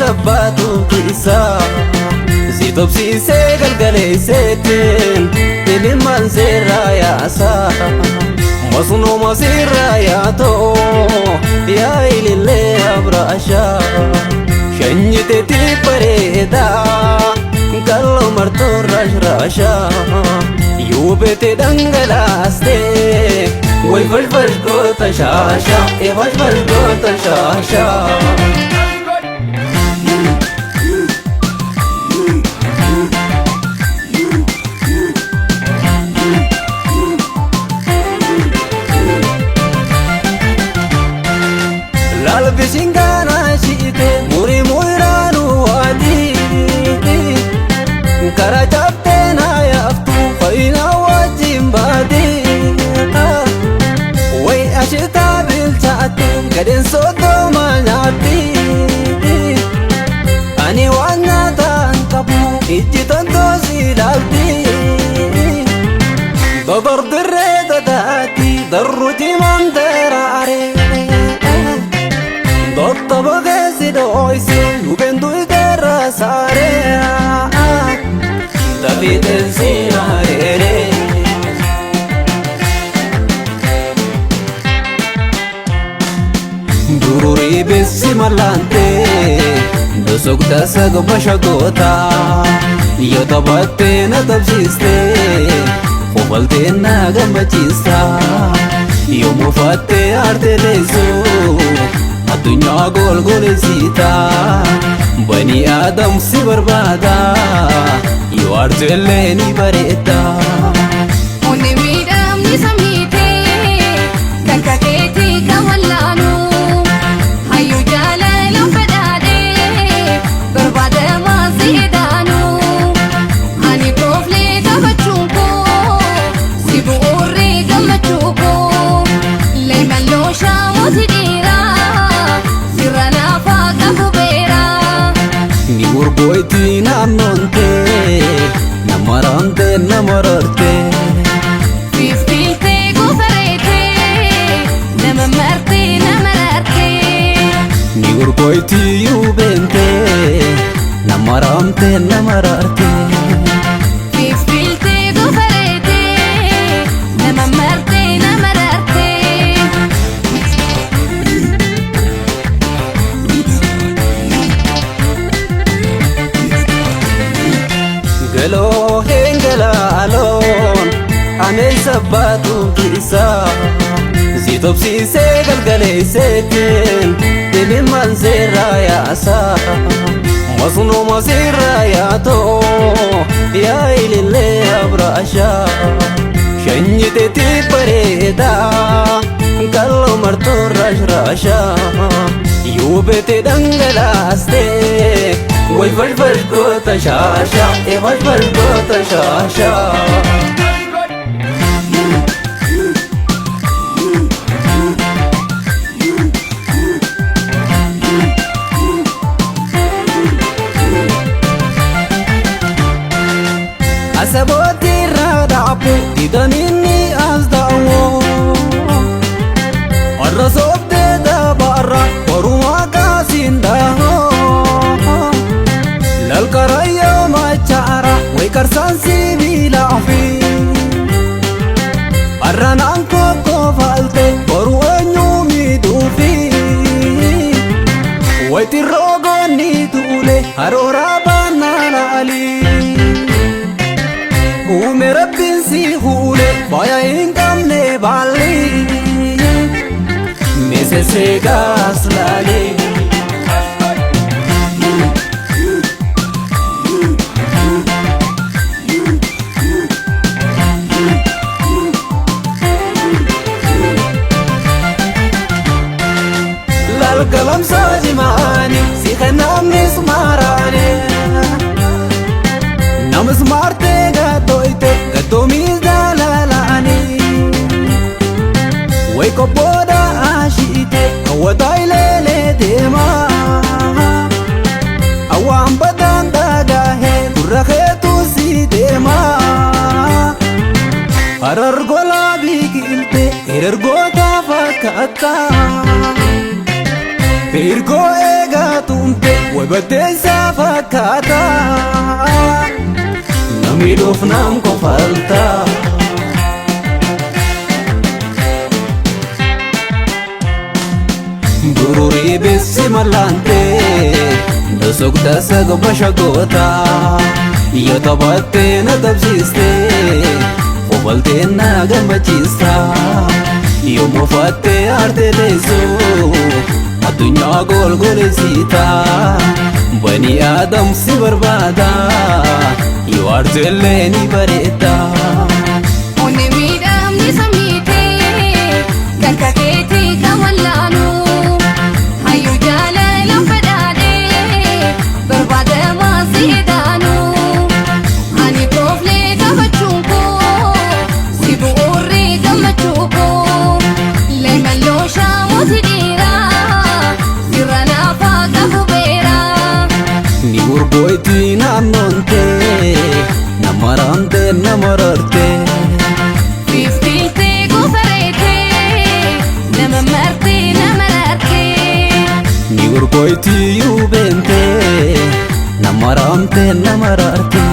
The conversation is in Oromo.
sabbatu kisa Zitopsi segal gale setin Iliman ziraya sa Masno masiraya to Ya ilile abrasha Shanyite ti pareda Gallo marto rasha Yubete dangalaste Way vash gota shasha E vash gota shasha Singana shite muri muiranu wadi Kara chapte na yaftu faina wajimbadi Way ashita bil chati gaden soto manyati Ani wana tankabu ijitan dozi lalti Dadar dirre dadati darruti mandarare Dotta bogesi doisi Ubendu iterra sarea David el sinarere Dururi bessi malante Dosokta sagbasha gota Yota batte na tabsiste Fobalte na gambachista Yomo fatte arte leso Adunya gol golesita Bani Adam si barbada You are jeleni bareta Oni midam ni samite Kakaketi kawallanu Hayu jalalo fedade Barbada mazidanu Ani kofle tabachuko Sibu urri gamachuko Layman lo shamuzidira Urgoiti namnonte Namarante namararte Fifilte gufarete Namamarte namararte Ni urgoiti yubente Namarante namararte Fifilte gufarete Namamarte namararte Galo hengala alon Amel sabbatu kisa Zitopsi segal gale setin Iliman ziraya sa Masno masiraya to Ya ilile abrasha Shanyite ti pareda Gallo marto rasha Yubete dangalaste Way vash gota shasha E vash gota shasha Asaboti radapu Didanini azdawo Arrasobde da barra Waruma kasindaho Lalkaraya machara Way karsan sibila afi Arranan koko falte Waru enyu midufi Way tirogo ni tule Harora banana ali Ume rabbin si hule Baya inkamne bali Mese se gas lali Lalkalam sajimani Si khanam nismarani Nam smarte gatoite Gatomiz dalalani Way kopoda ashite Awatailele dema Awam badan dagahe Kurrakhetu si dema Harar gola biqilte Erergota fakkatta Virgo ega tumte way baddeessa fakkaata namiidhuuf nam qofalta Gururi bessi malante dasogda sag bashagota Yo tabatte na tabsiste Obalte na gamachista Yo mofatte arte deso Adunya gol golesita Bani Adam si barbada Yo arjelle ni bareta Onni midam ni samite Kakaketi kawallanu Hayu jalalam fadade Barbada masidanu Ani profle kabachunko Sibu urri kamachuko Lemalo shawazidira Sirana faga kubera Ni urgoiti namnonte Namarante namararte Fiftilte gufarete Namamarte namararte Ni urgoiti yubente Namarante namararte